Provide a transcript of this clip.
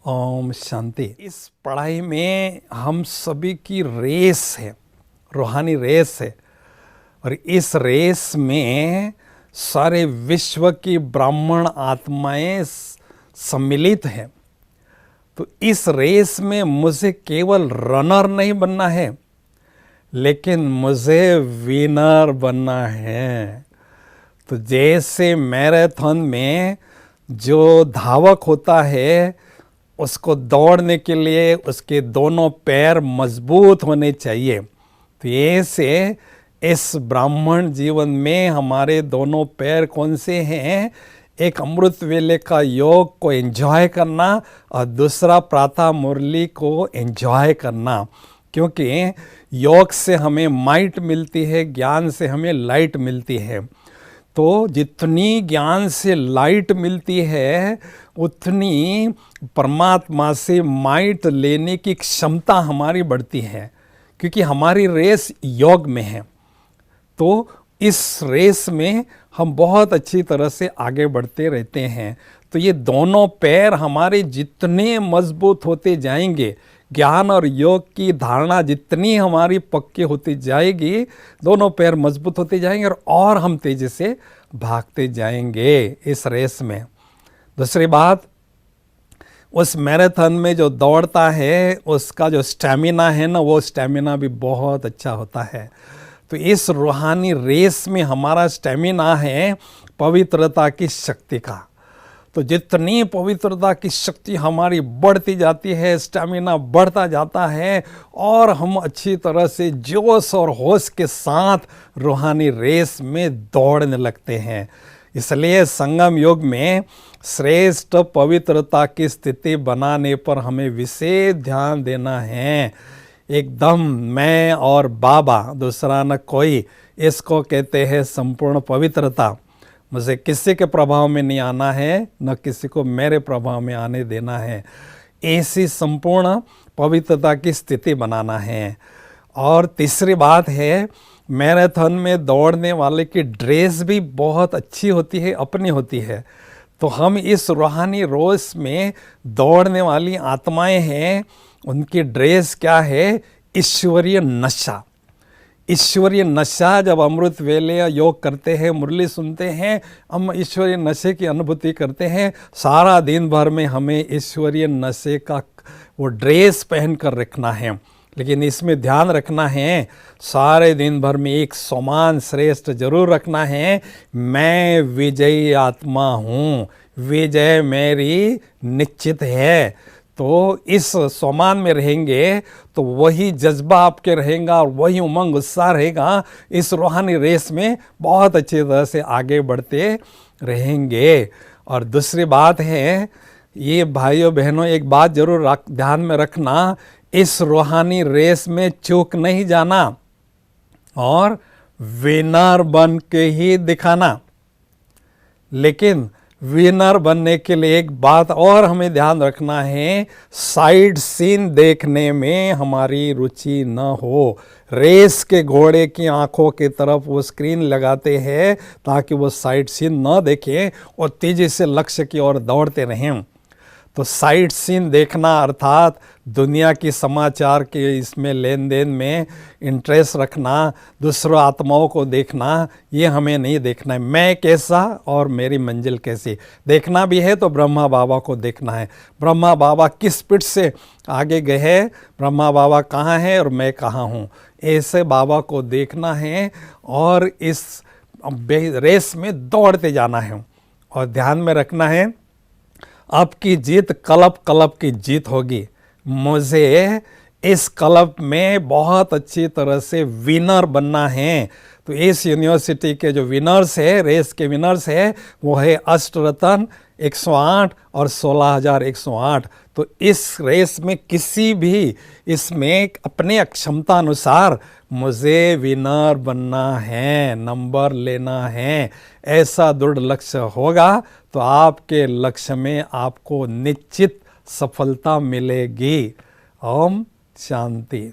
ओम शांति। इस पढ़ाई में हम सभी की रेस है, रूहानी रेस है, और इस रेस में सारे विश्व की ब्राह्मण आत्माएं सम्मिलित हैं। तो इस रेस में मुझे केवल रनर नहीं बनना है, लेकिन मुझे विनर बनना है। तो जैसे मैराथन में जो धावक होता है, उसको दौड़ने के लिए उसके दोनों पैर मजबूत होने चाहिए। तो ऐसे इस ब्राह्मण जीवन में हमारे दोनों पैर कौन से हैं? एक अमृत वेले का योग को एंजॉय करना और दूसरा प्रातः मुरली को एंजॉय करना। क्योंकि योग से हमें माइट मिलती है, ज्ञान से हमें लाइट मिलती है। तो जितनी ज्ञान से लाइट मिलती है, उतनी परमात्मा से माइट लेने की क्षमता हमारी बढ़ती है, क्योंकि हमारी रेस योग में है। तो इस रेस में हम बहुत अच्छी तरह से आगे बढ़ते रहते हैं। तो ये दोनों पैर हमारे जितने मजबूत होते जाएंगे, ज्ञान और योग की धारणा जितनी हमारी पक्की होती जाएगी, दोनों पैर मजबूत होते जाएंगे और हम तेजी से भागते जाएंगे इस रेस में। दूसरी बात, उस मैराथन में जो दौड़ता है उसका जो स्टैमिना है ना, वो स्टैमिना भी बहुत अच्छा होता है। तो इस रूहानी रेस में हमारा स्टैमिना है पवित्रता की शक्ति का। तो जितनी पवित्रता की शक्ति हमारी बढ़ती जाती है, स्टैमिना बढ़ता जाता है और हम अच्छी तरह से जोश और होश के साथ रूहानी रेस में दौड़ने लगते हैं। इसलिए संगम योग में श्रेष्ठ पवित्रता की स्थिति बनाने पर हमें विशेष ध्यान देना है। एकदम मैं और बाबा, दूसरा न कोई, इसको कहते हैं संपूर्ण पवित्रता। मुझे किसी के प्रभाव में नहीं आना है, न किसी को मेरे प्रभाव में आने देना है। ऐसी संपूर्ण पवित्रता की स्थिति बनाना है। और तीसरी बात है, मैराथन में दौड़ने वाले की ड्रेस भी बहुत अच्छी होती है, अपनी होती है। तो हम इस रूहानी रोज में दौड़ने वाली आत्माएं हैं, उनकी ड्रेस क्या है? ईश्वरीय नशा। ईश्वरीय नशा, जब अमृत वेले योग करते हैं, मुरली सुनते हैं, हम ईश्वरीय नशे की अनुभूति करते हैं। सारा दिन भर में हमें ईश्वरीय नशे का वो ड्रेस पहन कर रखना है। लेकिन इसमें ध्यान रखना है, सारे दिन भर में एक समान श्रेष्ठ जरूर रखना है, मैं विजयी आत्मा हूँ, विजय मेरी निश्चित है। तो इस समान में रहेंगे तो वही जज्बा आपके रहेगा और वही उमंग उत्साह रहेगा। इस रूहानी रेस में बहुत अच्छी तरह से आगे बढ़ते रहेंगे। और दूसरी बात है, ये भाइयों बहनों, एक बात जरूर ध्यान में रखना, इस रूहानी रेस में चूक नहीं जाना और विनर बन के ही दिखाना। लेकिन विनर बनने के लिए एक बात और हमें ध्यान रखना है, साइड सीन देखने में हमारी रुचि न हो। रेस के घोड़े की आंखों की तरफ वो स्क्रीन लगाते हैं ताकि वो साइड सीन न देखें और तेजी से लक्ष्य की ओर दौड़ते रहें। तो साइड सीन देखना अर्थात दुनिया की समाचार के इसमें लेन देन में इंटरेस्ट रखना, दूसरों आत्माओं को देखना, ये हमें नहीं देखना है। मैं कैसा और मेरी मंजिल कैसी देखना भी है तो ब्रह्मा बाबा को देखना है। ब्रह्मा बाबा किस स्पीड से आगे गए हैं, ब्रह्मा बाबा कहाँ हैं और मैं कहाँ हूँ, ऐसे बाबा को देखना है और इस रेस में दौड़ते जाना है। और ध्यान में रखना है, आपकी जीत क्लब की जीत होगी। मुझे इस क्लब में बहुत अच्छी तरह से विनर बनना है। तो इस यूनिवर्सिटी के जो विनर्स है, रेस के विनर्स है, वो है अष्टरत्न 108 और 16,108। तो इस रेस में किसी भी इसमें अपने क्षमता अनुसार मुझे विनर बनना है, नंबर लेना है, ऐसा दृढ़ लक्ष्य होगा तो आपके लक्ष्य में आपको निश्चित सफलता मिलेगी। ओम शांति।